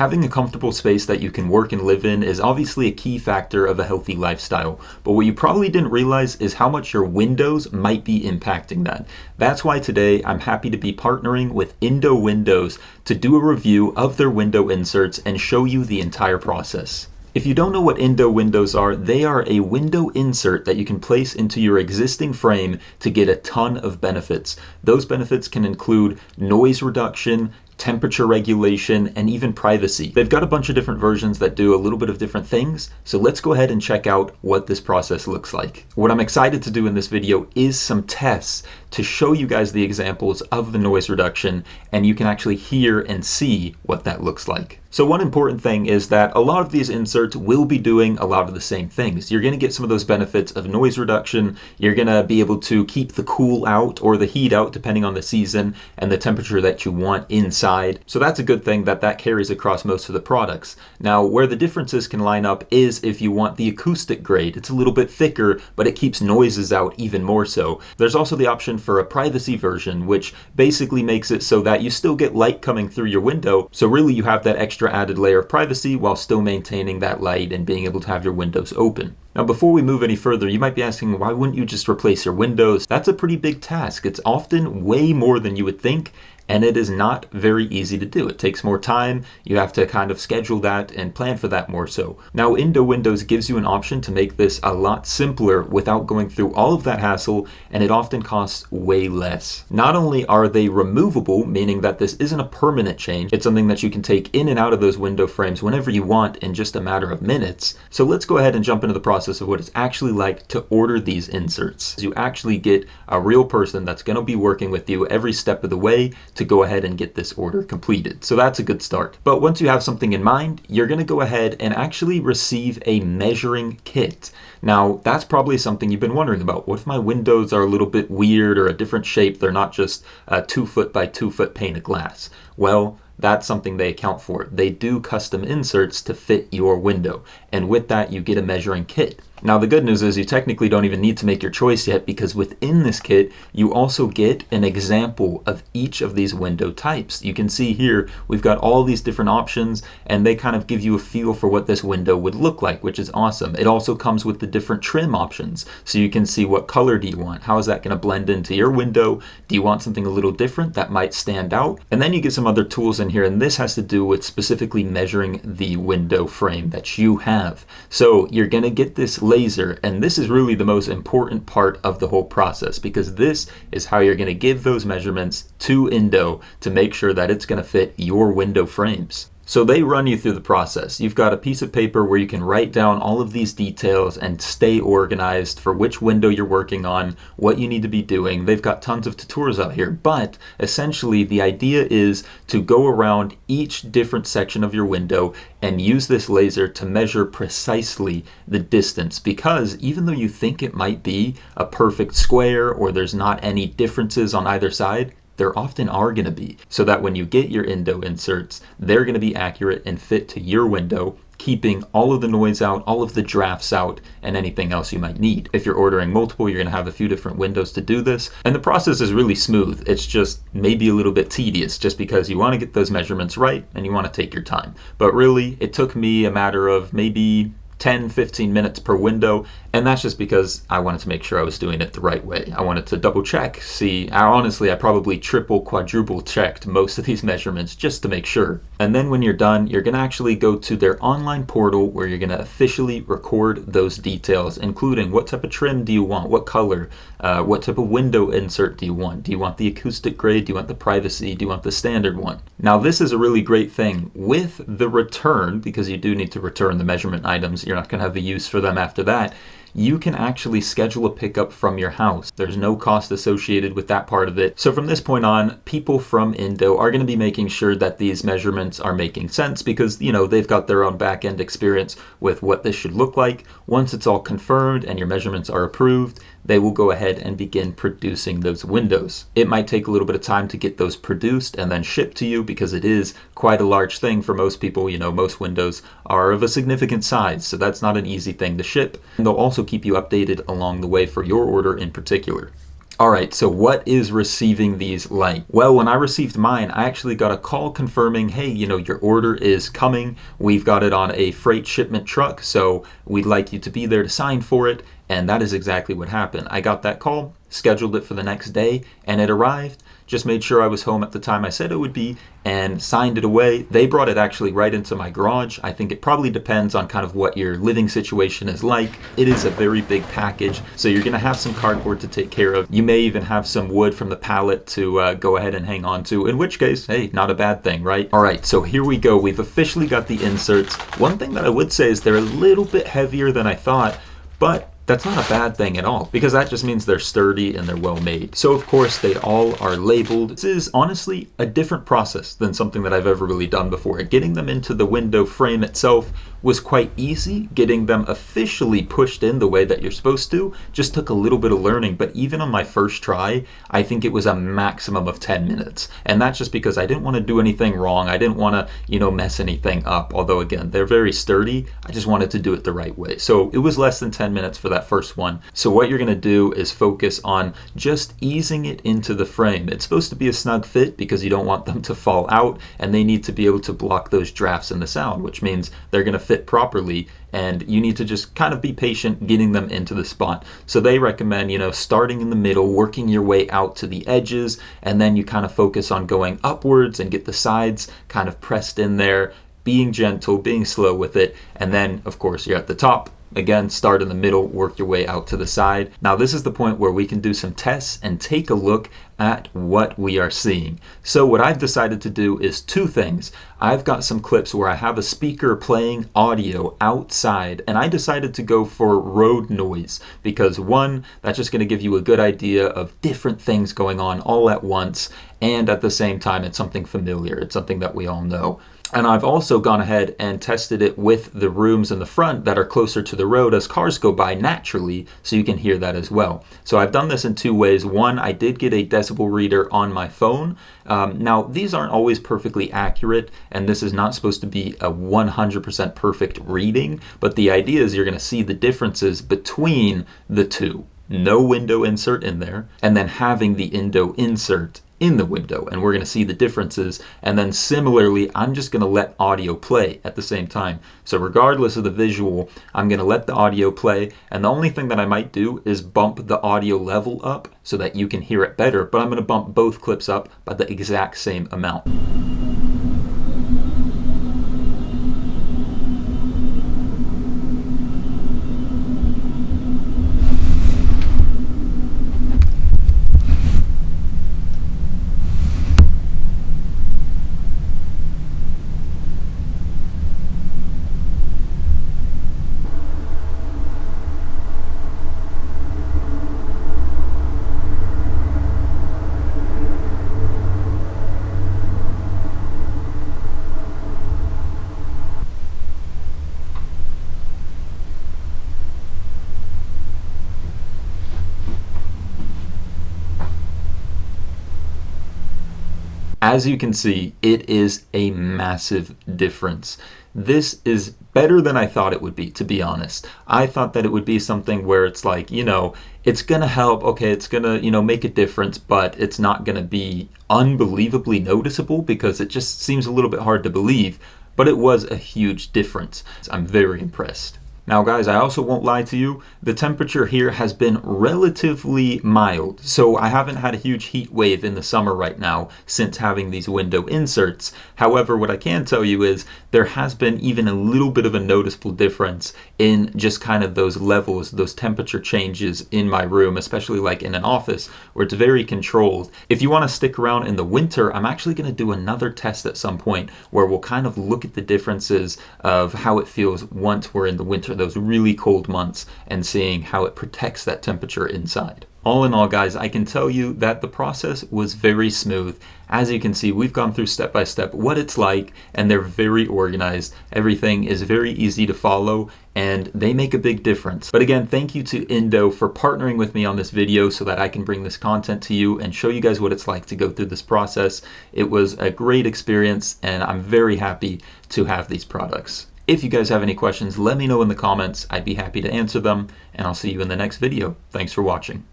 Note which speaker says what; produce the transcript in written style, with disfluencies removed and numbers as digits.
Speaker 1: Having a comfortable space that you can work and live in is obviously a key factor of a healthy lifestyle, but what you probably didn't realize is how much your windows might be impacting that. That's why today I'm happy to be partnering with Indow Windows to do a review of their window inserts and show you the entire process. If you don't know what Indow windows are, they are a window insert that you can place into your existing frame to get a ton of benefits. Those benefits can include noise reduction, temperature regulation, and even privacy. They've got a bunch of different versions that do a little bit of different things, so let's go ahead and check out what this process looks like. What I'm excited to do in this video is some tests to show you guys the examples of the noise reduction, and you can actually hear and see what that looks like. So one important thing is that a lot of these inserts will be doing a lot of the same things. You're going to get some of those benefits of noise reduction. You're going to be able to keep the cool out or the heat out depending on the season and the temperature that you want inside. So that's a good thing that carries across most of the products. Now, where the differences can line up is if you want the acoustic grade. It's a little bit thicker, but it keeps noises out even more so. There's also the option for a privacy version, which basically makes it so that you still get light coming through your window. So really you have that extra added layer of privacy while still maintaining that light and being able to have your windows open. Now, before we move any further, you might be asking, why wouldn't you just replace your windows? That's a pretty big task. It's often way more than you would think, and it is not very easy to do. It takes more time. You have to kind of schedule that and plan for that more so. Now, Indow Windows gives you an option to make this a lot simpler without going through all of that hassle, and it often costs way less. Not only are they removable, meaning that this isn't a permanent change, it's something that you can take in and out of those window frames whenever you want in just a matter of minutes. So let's go ahead and jump into the process of what it's actually like to order these inserts. You actually get a real person that's going to be working with you every step of the way to go ahead and get this order completed. So that's a good start. But once you have something in mind, you're going to go ahead and actually receive a measuring kit. Now, that's probably something you've been wondering about. What if my windows are a little bit weird or a different shape? They're not just a 2 foot by 2 foot pane of glass. Well, that's something they account for. They do custom inserts to fit your window, and with that you get a measuring kit. Now, the good news is you technically don't even need to make your choice yet, because within this kit you also get an example of each of these window types. You can see here we've got all these different options, and they kind of give you a feel for what this window would look like, which is awesome. It also comes with the different trim options, so you can see what color do you want, how is that going to blend into your window, do you want something a little different that might stand out, and then you get some other tools in here, and this has to do with specifically measuring the window frame that you have. So you're going to get this laser, and this is really the most important part of the whole process, because this is how you're going to give those measurements to Indow to make sure that it's going to fit your window frames. So they run you through the process. You've got a piece of paper where you can write down all of these details and stay organized for which window you're working on, what you need to be doing. They've got tons of tutorials out here, but essentially the idea is to go around each different section of your window and use this laser to measure precisely the distance, because even though you think it might be a perfect square or there's not any differences on either side, there often are going to be, so that when you get your Indow inserts, they're going to be accurate and fit to your window, keeping all of the noise out, all of the drafts out, and anything else you might need. If you're ordering multiple, you're going to have a few different windows to do this, and the process is really smooth. It's just maybe a little bit tedious just because you want to get those measurements right and you want to take your time. But really, it took me a matter of maybe 10-15 minutes per window, and that's just because I wanted to make sure I was doing it the right way. I wanted to double check, see, I probably triple, quadruple checked most of these measurements just to make sure. And then when you're done, you're gonna actually go to their online portal where you're gonna officially record those details, including what type of trim do you want, what color, what type of window insert do you want? Do you want the acoustic grade? Do you want the privacy? Do you want the standard one? Now, this is a really great thing with the return, because you do need to return the measurement items. You're not gonna have a use for them after that. You can actually schedule a pickup from your house. There's no cost associated with that part of it. So from this point on, people from Indow are going to be making sure that these measurements are making sense, because, you know, they've got their own back-end experience with what this should look like. Once it's all confirmed and your measurements are approved, they will go ahead and begin producing those windows. It might take a little bit of time to get those produced and then shipped to you, because it is quite a large thing for most people. You know, most windows are of a significant size, so that's not an easy thing to ship. And they'll also keep you updated along the way for your order in particular. Alright, so what is receiving these like? Well, when I received mine, I actually got a call confirming, hey, your order is coming. We've got it on a freight shipment truck, so we'd like you to be there to sign for it. And that is exactly what happened. I got that call, scheduled it for the next day, and it arrived. Just made sure I was home at the time I said it would be and signed it away. They brought it actually right into my garage. I think it probably depends on kind of what your living situation is like. It is a very big package, so you're gonna have some cardboard to take care of. You may even have some wood from the pallet to go ahead and hang on to, in which case, hey, not a bad thing, right? All right, so here we go. We've officially got the inserts. One thing that I would say is they're a little bit heavier than I thought, but that's not a bad thing at all, because that just means they're sturdy and they're well made. So of course they all are labeled. This is honestly a different process than something that I've ever really done before. Getting them into the window frame itself was quite easy. Getting them officially pushed in the way that you're supposed to just took a little bit of learning, but even on my first try, I think it was a maximum of 10 minutes. And that's just because I didn't want to do anything wrong. I didn't want to, mess anything up. Although again, they're very sturdy. I just wanted to do it the right way. So it was less than 10 minutes for that first one. So what you're going to do is focus on just easing it into the frame. It's supposed to be a snug fit because you don't want them to fall out, and they need to be able to block those drafts in the sound, which means they're going to fit properly, and you need to just kind of be patient getting them into the spot. So they recommend, starting in the middle, working your way out to the edges, and then you kind of focus on going upwards and get the sides kind of pressed in there, being gentle, being slow with it, and then of course you're at the top. Again, start in the middle, work your way out to the side. Now this is the point where we can do some tests and take a look at what we are seeing. So what I've decided to do is two things. I've got some clips where I have a speaker playing audio outside, and I decided to go for road noise because one, that's just going to give you a good idea of different things going on all at once, and at the same time it's something familiar. It's something that we all know. And I've also gone ahead and tested it with the rooms in the front that are closer to the road as cars go by naturally, so you can hear that as well. So I've done this in two ways. One, I did get a decibel reader on my phone. Now, these aren't always perfectly accurate, and this is not supposed to be a 100% perfect reading, but the idea is you're going to see the differences between the two. No window insert in there, and then having the Indow insert in the window, and we're going to see the differences. And then similarly, I'm just going to let audio play at the same time. So regardless of the visual, I'm going to let the audio play, and the only thing that I might do is bump the audio level up so that you can hear it better, but I'm going to bump both clips up by the exact same amount. As you can see, it is a massive difference. This is better than I thought it would be, to be honest. I thought that it would be something where it's like, it's gonna help, okay, it's gonna, make a difference, but it's not gonna be unbelievably noticeable because it just seems a little bit hard to believe, but it was a huge difference. I'm very impressed. Now guys, I also won't lie to you, the temperature here has been relatively mild, so I haven't had a huge heat wave in the summer right now since having these window inserts. However, what I can tell you is there has been even a little bit of a noticeable difference in just kind of those levels, those temperature changes in my room, especially like in an office where it's very controlled. If you want to stick around in the winter, I'm actually going to do another test at some point where we'll kind of look at the differences of how it feels once we're in the winter, those really cold months, and seeing how it protects that temperature inside. All in all, guys, I can tell you that the process was very smooth. As you can see, we've gone through step by step what it's like, and they're very organized. Everything is very easy to follow, and they make a big difference. But again, thank you to Indo for partnering with me on this video so that I can bring this content to you and show you guys what it's like to go through this process. It was a great experience, and I'm very happy to have these products. If you guys have any questions, let me know in the comments. I'd be happy to answer them, and I'll see you in the next video. Thanks for watching.